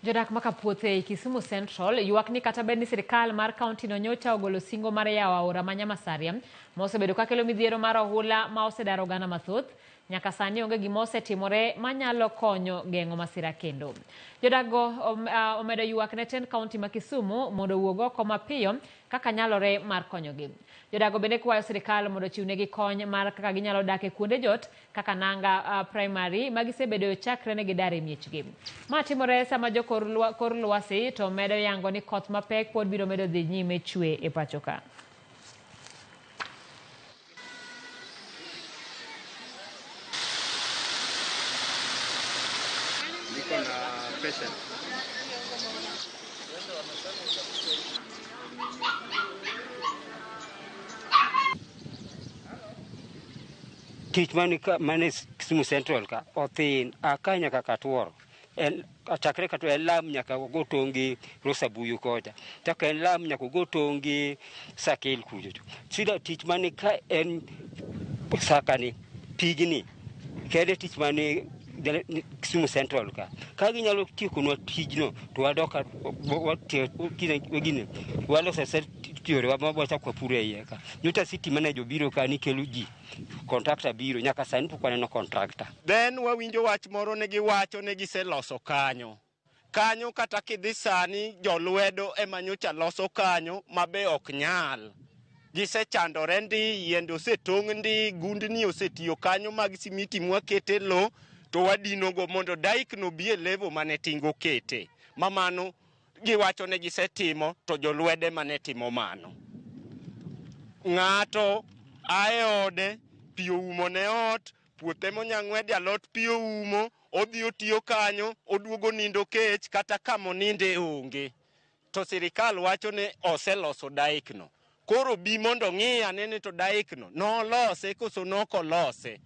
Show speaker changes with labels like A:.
A: Jodak makapuothe e Kisumu Central ywak ni kata bed ni sirikal mar kaunti no nyocha ogolo singo mar yawo aora ma Nyamasaria ma osebedo ka kelo midhiero mar ohula ma osedaro oganda mathoth. Nyaka sani onge gima osetimore manyalo konyo geng'o masira kendo. Jodago omedo ywak ne tend kaunti ma Kisumu mondo owuog oko mapiyo kaka nyalore mar konyogi. Jodago bende kwayo sirikal mondo chiwnegi kony mar kaka ginyalo dak e kuonde jot kaka Nanga Primary ma gisebedo chakre ne gidar e miechgi. Ma timore sama jo kor lwasi to medo yango ni koth mapek pod biro medo dhi nyime chwe e pacho ka.
B: Tich mane Kisumu Central ka othin akanya kaka tuoro en chakre ka to en lam nyaka go tongi Rosabuyu kocha taka en lam nyaka go tongi Sakil kujo sida tich mane ka en sakani pigni kede tich mane Kisumu Central ka ginyalo tieko nwa tijno to wadoka walo sese tiore wamobocha kwa pure iye ka nyuta city manager biro ka ni kelo ji contractor biro nyaka sani pok waneno contractor.
C: Then wawinjo wach moro ne giwacho ne giseloso kanyo kata kidhi sani jolwedo ema nyocha loso kanyo mabe ok nyal gisechandore ndi yiende osetong' ndi gundni osetiyo kanyo mag simiti mwakete lo to wadinogo mondo daik no bie levo mane tingo kete mamano giwacho ne gisetimo to jolwede mane timo mano ng'ato aeode piyo umo ne ot puothe monyang'wede alot piyo umo odhi otiyo kanyo oduogo nindo kech kata kamo ninde onge to sirikal wacho ne oseloso daik no koro bi mondo ng'iya nene to daik no nolose koso nokolose.